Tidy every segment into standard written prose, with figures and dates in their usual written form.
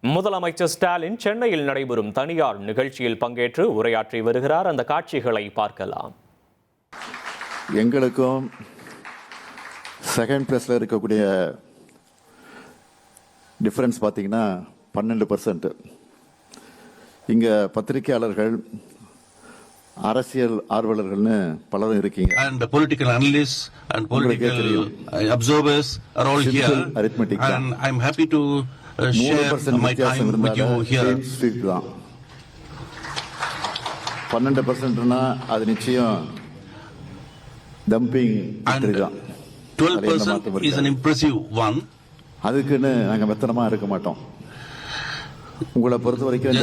முதலமைச்சர் ஸ்டாலின் சென்னையில் நடைபெறும் தனியார் நிகழ்ச்சியில் பங்கேற்று உரையாற்றி வருகிறார். அந்த காட்சிகளை பார்க்கலாம். எங்களுக்கும் செகண்ட் பிளேஸில் இருக்கக்கூடிய டிஃபரன்ஸ் பார்த்தீங்கன்னா 12%. இங்கே பத்திரிகையாளர்கள், அரசியல் ஆர்வலர்கள்னு பலரும் இருக்கீங்க. And the political analysts and political observers are all here. Arithmetic. And I'm happy to share my time with you here. 12%னா அது நிச்சயம் dumping. And 12% is an impressive one. அதுக்குன்னு நாங்க மெத்தனமா இருக்க மாட்டோம். உங்களை பொறுத்த வரைக்கும்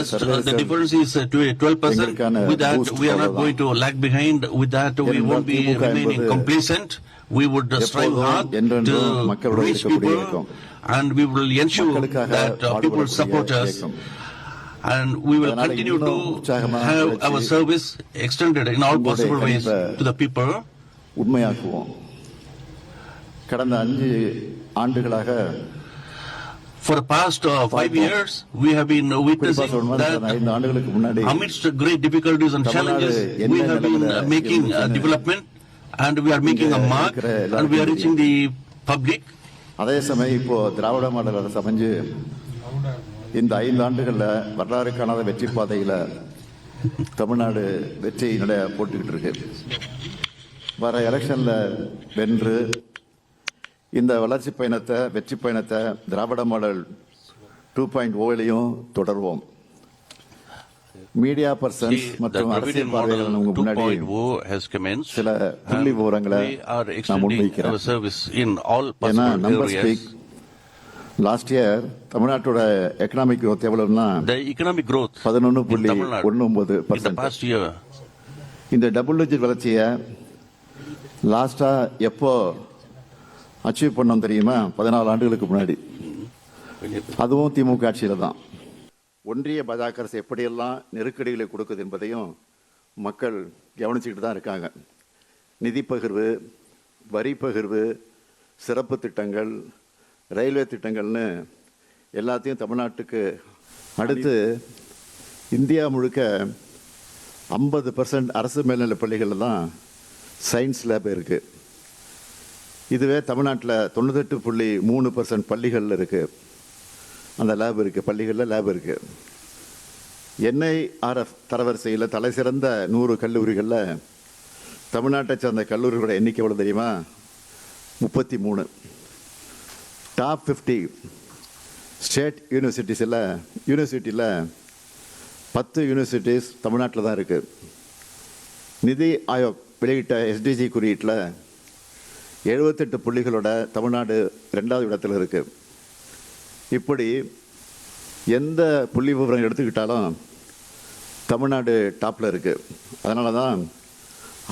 the difference is 12%. With that we are not going to lag behind. With that we won't be remaining complacent. We would strive hard to reach people, and we will ensure that people support us, and we will continue to have our service extended in all possible ways to the people. உண்மையாக்குவோம். கடந்த 5 ஆண்டுகளாக For the past 5 years, we have been witnessing that amidst great difficulties and challenges, we have been making development, and we are making a mark, and we are reaching the public. அதே சமயம் இப்போ திராவிட model அரசு அமைஞ்சு இந்த 5 ஆண்டுகளில் வரலாறு காணாத வெற்றி பாதையில் தமிழ்நாடு வெற்றி நடைய போட்டுக்கிட்டு இருக்கு. வர எலெக்ஷனில் வென்று இந்த வளர்ச்சி பயணத்தை, வெற்றி பயணத்தை திராவிட மாடல் 2.0 தொடர்வோம். மீடியா பர்சன்ஸ் மற்றும் அரசியல் பார்வையாளர்கள் உங்க முன்னாடி சில புள்ளி விவரங்களை நான் முன்வைக்கிறேன். லாஸ்ட் இயர் தமிழ்நாட்டோட எக்கனாமிக் growth எவ்வளவுன்னா 11.19%. இந்த டபுள் டிஜிட் வளர்ச்சியை லாஸ்டா எப்போ அச்சீவ் பண்ணோம் தெரியுமா? 14 ஆண்டுகளுக்கு முன்னாடி. அதுவும் திமுக ஆட்சியில தான். ஒன்றிய பாஜக அரசு எப்படியெல்லாம் நெருக்கடிகளை கொடுக்குது என்பதையும் மக்கள் கவனிச்சுக்கிட்டு தான் இருக்காங்க. நிதி பகிர்வு, வரி பகிர்வு, சிறப்பு திட்டங்கள், ரயில்வே திட்டங்கள்னு எல்லாத்தையும் தமிழ்நாட்டுக்கு அடுத்து இந்தியா முழுக்க 50% அரசு மேல்நிலைப் பள்ளிகளில் தான் சயின்ஸ் லேப் இருக்கு. இதுவே தமிழ்நாட்டில் 98.3% பள்ளிகளில் இருக்கு. அந்த லேப் இருக்கு, பள்ளிகளில் லேப் இருக்கு. NIRF தரவரிசையில் தலை சிறந்த 100 கல்லூரிகளில் தமிழ்நாட்டை சேர்ந்த கல்லூரிகளோட எண்ணிக்கை எவ்வளோ தெரியுமா? 33. டாப் 50 ஸ்டேட் யூனிவர்சிட்டியில் 10 யூனிவர்சிட்டிஸ் தமிழ்நாட்டில் தான் இருக்கு. நிதி ஆயோக் வெளியிட்ட SDG குறியீட்டில் 78 புள்ளிகளோட தமிழ்நாடு 2வது இடத்துல இருக்கு. இப்படி எந்த புள்ளி விவரம் எடுத்துக்கிட்டாலும் தமிழ்நாடு டாப்ல இருக்கு. அதனால தான்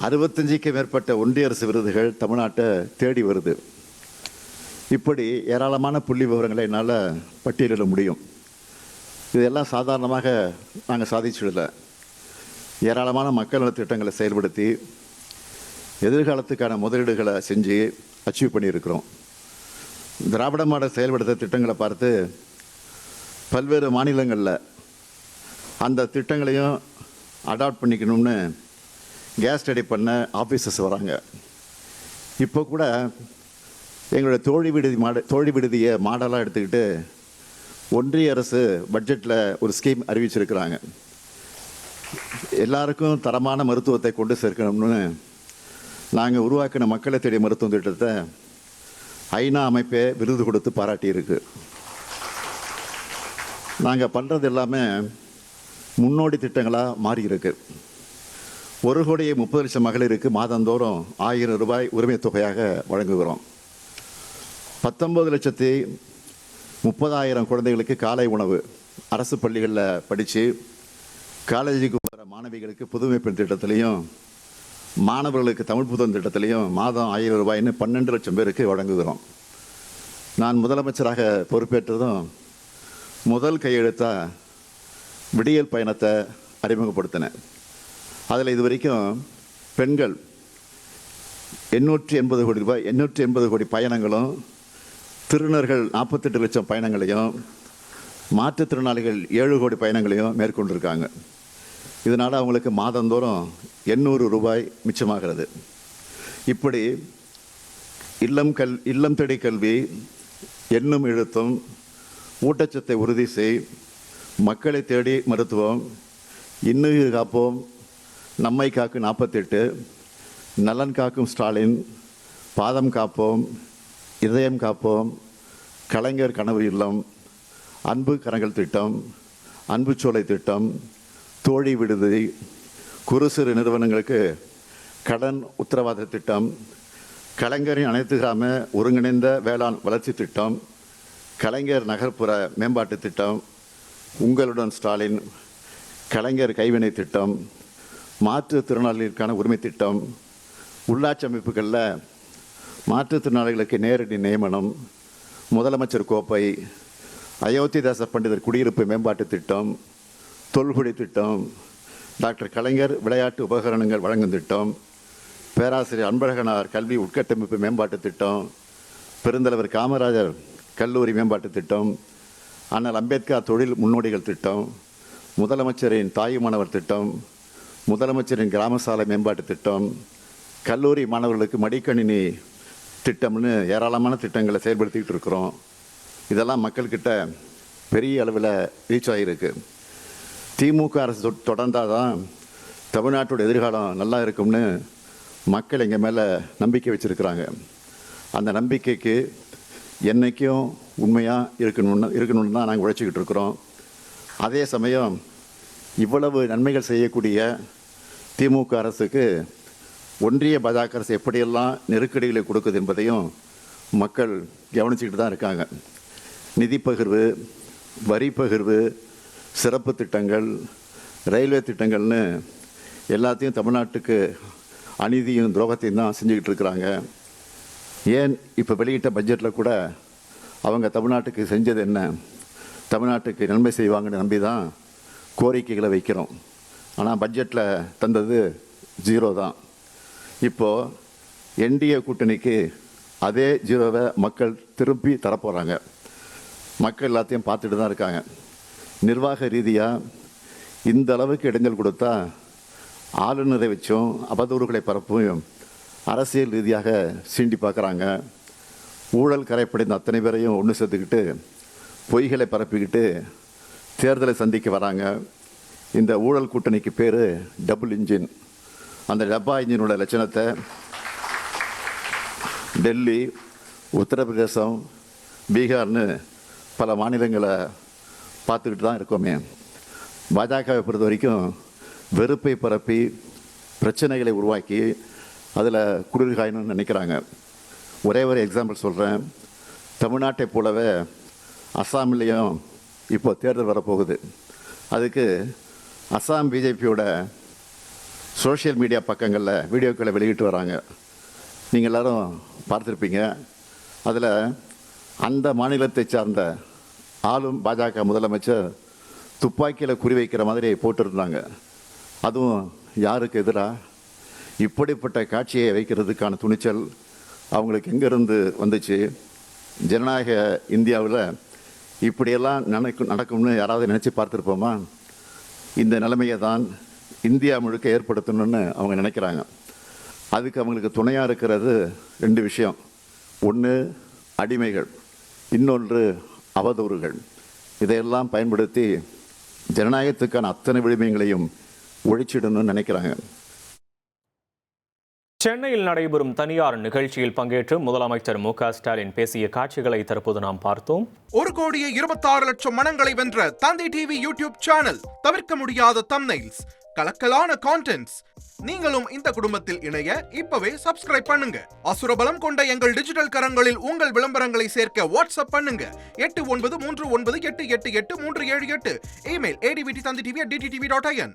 65க்கு மேற்பட்ட ஒன்றிய அரசு விருதுகள் தமிழ்நாட்டை தேடி வருது. இப்படி ஏராளமான புள்ளி விவரங்களை என்னால் பட்டியலிட முடியும். இதெல்லாம் சாதாரணமாக நாங்கள் சாதிச்சிடல. ஏராளமான மக்கள் நல திட்டங்களை செயல்படுத்தி எதிர்காலத்துக்கான முதலீடுகளை செஞ்சு அச்சீவ் பண்ணியிருக்கிறோம். திராவிட மாடல் செயல்படுத்த திட்டங்களை பார்த்து பல்வேறு மாநிலங்களில் அந்த திட்டங்களையும் அடாப்ட் பண்ணிக்கணும்னு கேஸ் ஸ்டடி பண்ண ஆஃபீஸர்ஸ் வராங்க. இப்போ கூட எங்களுடைய தோழி விடுதியை மாடலாக எடுத்துக்கிட்டு ஒன்றிய அரசு பட்ஜெட்டில் ஒரு ஸ்கீம் அறிவிச்சிருக்கிறாங்க. எல்லாருக்கும் தரமான மருத்துவத்தை கொண்டு சேர்க்கணும்னு நாங்கள் உருவாக்கின மக்களை தேடிய மருத்துவ திட்டத்தை ஐநா அமைப்பே விருது கொடுத்து பாராட்டியிருக்கு. நாங்கள் பண்ணுறது எல்லாமே முன்னோடி திட்டங்களாக மாறியிருக்கு. 1,30,00,000 மகளிருக்கு மாதந்தோறும் 1000 ரூபாய் உரிமை தொகையாக வழங்குகிறோம். 19,30,000 குழந்தைகளுக்கு காலை உணவு அரசு பள்ளிகளில் படித்து காலேஜுக்கு போகிற மாணவிகளுக்கு புதுமை பெண் திட்டத்திலையும் மாணவர்களுக்கு தமிழ் புத்தகம் திட்டத்திலையும் மாதம் 1000 ரூபாய்னு 12 லட்சம் பேருக்கு வழங்குகிறோம். நான் முதலமைச்சராக பொறுப்பேற்றதும் முதல் கையெழுத்தாக விடியல் பயணத்தை அறிமுகப்படுத்தினேன். அதில் இது வரைக்கும் பெண்கள் 880 கோடி ரூபாய் 880 கோடி பயணங்களும், திருநர்கள் 48 லட்சம் பயணங்களையும், மாற்றுத்திறனாளிகள் 7 கோடி பயணங்களையும் மேற்கொண்டிருக்காங்க. இதனால் அவங்களுக்கு மாதந்தோறும் 800 ரூபாய் மிச்சமாகிறது. இப்படி இல்லம் தேடி கல்வி, எண்ணும் எழுத்தும், ஊட்டச்சத்தை உறுதி செய், மக்களை தேடி மருத்துவம், இன்னுயிர் காப்போம், நம்மை காக்கும் 48, நலன் காக்கும் ஸ்டாலின், பாதம் காப்போம், இதயம் காப்போம், கலைஞர் கனவு இல்லம், அன்பு கரங்கள் திட்டம், அன்பு சோலை திட்டம், தோழி விடுதி, குறு சிறு நிறுவனங்களுக்கு கடன் உத்தரவாத திட்டம், கலைஞரின் அனைத்து கிராம ஒருங்கிணைந்த வேளாண் வளர்ச்சி திட்டம், கலைஞர் நகர்ப்புற மேம்பாட்டு திட்டம், உங்களுடன் ஸ்டாலின், கலைஞர் கைவினை திட்டம், மாற்றுத்திறனாளிகளுக்கான உரிமை திட்டம், உள்ளாட்சி அமைப்புகளில் மாற்றுத்திறனாளிகளுக்கு நேரடி நியமனம், முதலமைச்சர் கோப்பை, அயோத்திதாச பண்டிதர் குடியிருப்பு மேம்பாட்டு திட்டம், தொல்குடி திட்டம், டாக்டர் கலைஞர் விளையாட்டு உபகரணங்கள் வழங்கும் திட்டம், பேராசிரியர் அன்பழகனார் கல்வி உட்கட்டமைப்பு மேம்பாட்டு திட்டம், பெருந்தலைவர் காமராஜர் கல்லூரி மேம்பாட்டு திட்டம், அண்ணல் அம்பேத்கர் தொழில் முன்னோடிகள் திட்டம், முதலமைச்சரின் தாயுமானவர் திட்டம், முதலமைச்சரின் கிராம சாலை மேம்பாட்டு திட்டம், கல்லூரி மாணவர்களுக்கு மடிக்கணினி திட்டம்னு ஏராளமான திட்டங்களை செயல்படுத்திக்கிட்டு இருக்கிறோம். இதெல்லாம் மக்கள்கிட்ட பெரிய அளவில் ரீச் ஆகியிருக்கு. திமுக அரசு தொடர்ந்தால் தான் தமிழ்நாட்டோட எதிர்காலம் நல்லா இருக்கும்னு மக்கள் எங்கள் மேலே நம்பிக்கை வச்சுருக்கிறாங்க. அந்த நம்பிக்கைக்கு என்றைக்கும் உண்மையாக இருக்கணும்னு தான் நாங்கள் உழைச்சிக்கிட்டு இருக்கிறோம். அதே சமயம் இவ்வளவு நன்மைகள் செய்யக்கூடிய திமுக அரசுக்கு ஒன்றிய பாஜக அரசு எப்படியெல்லாம் நெருக்கடிகளை கொடுக்குது என்பதையும் மக்கள் கவனிச்சுக்கிட்டு தான் இருக்காங்க. நிதி பகிர்வு, வரி பகிர்வு, சிறப்பு திட்டங்கள், ரயில்வே திட்டங்கள்னு எல்லாத்தையும் தமிழ்நாட்டுக்கு அநீதியும் துரோகத்தையும் தான் செஞ்சுக்கிட்டு இருக்கிறாங்க. ஏன் இப்போ வெளியிட்ட பட்ஜெட்டில் கூட அவங்க தமிழ்நாட்டுக்கு செஞ்சது என்ன, தமிழ்நாட்டுக்கு நன்மை செய்வாங்கன்னு நம்பி தான் கோரிக்கைகளை வைக்கிறோம். ஆனால் பட்ஜெட்டில் தந்தது 0 தான். இப்போது என்டிஏ கூட்டணிக்கு அதே 0வை மக்கள் திருப்பி தரப்போகிறாங்க. மக்கள் எல்லாத்தையும் பார்த்துட்டு தான் இருக்காங்க. நிர்வாக ரீதியாக இந்த அளவுக்கு இடைஞ்சல் கொடுத்தா ஆளுநரை வச்சும் அவதூறுகளை பரப்பும் அரசியல் ரீதியாக சீண்டி பார்க்குறாங்க. ஊழல் கரைப்படைந்த அத்தனை பேரையும் ஒன்று சேர்த்துக்கிட்டு பொய்களை பரப்பிக்கிட்டு தேர்தலை சந்திக்க வராங்க. இந்த ஊழல் கூட்டணிக்கு பேர் டபுள் இன்ஜின். அந்த டப்பா இன்ஜினோட லட்சணத்தை டெல்லி, உத்தரப்பிரதேசம், பீகார்னு பல மாநிலங்களை பார்த்துக்கிட்டு தான் இருக்கோமே. பாஜகவை பொறுத்த வரைக்கும் வெறுப்பை பரப்பி பிரச்சனைகளை உருவாக்கி அதில் குளிர் காயணும்னு நினைக்கிறாங்க. ஒரே ஒரு எக்ஸாம்பிள் சொல்கிறேன். தமிழ்நாட்டை போலவே அஸ்ஸாம்லேயும் இப்போ தேர்தல் வரப்போகுது. அதுக்கு அஸ்ஸாம் பிஜேபியோட சோஷியல் மீடியா பக்கங்களில் வீடியோக்களை வெளியிட்டு வராங்க. நீங்கள் எல்லோரும் பார்த்துருப்பீங்க. அதில் அந்த மாநிலத்தை சார்ந்த ஆளும் பாஜக முதலமைச்சர் துப்பாக்கியில் குறிவைக்கிற மாதிரி போட்டிருந்தாங்க. அதுவும் யாருக்கு எதிராக? இப்படிப்பட்ட காட்சியை வைக்கிறதுக்கான துணிச்சல் அவங்களுக்கு எங்கேருந்து வந்துச்சு? ஜனநாயக இந்தியாவில் இப்படியெல்லாம் நடக்கும்னு யாராவது நினச்சி பார்த்துருப்போமா? இந்த நிலைமையை தான் இந்தியா முழுக்க ஏற்படுத்தணும்னு அவங்க நினைக்கிறாங்க. அதுக்கு அவங்களுக்கு துணையாக இருக்கிறது 2 விஷயம். ஒன்று அடிமைகள், இன்னொன்று அவதூறுகள். இதையெல்லாம் பயன்படுத்தி ஜனநாயகத்துக்கான அத்தனை விழுமியங்களையும் ஒழிச்சிடணும்னு நினைக்கிறாங்க. சென்னையில் நடைபெறும் தனியார் நிகழ்ச்சியில் பங்கேற்று முதலமைச்சர் மு.க. ஸ்டாலின் பேசிய காட்சிகளை தற்போது நாம் பார்த்தோம். 1,26,00,000 மனங்களை வென்ற தந்தி டிவி யூடியூப் சேனல். தவிர்க்க முடியாத தம்ப்நெயில்ஸ், கலக்கலான கான்டென்ட்ஸ். நீங்களும் இந்த குடும்பத்தில் இணைய இப்பவே சப்ஸ்கிரைப் பண்ணுங்க. அசுரபலம் கொண்ட எங்கள் டிஜிட்டல் கரங்களில் உங்கள் விளம்பரங்களை சேர்க்க வாட்ஸ்அப் பண்ணுங்க. 8939888378. Email advttv@dttv.in.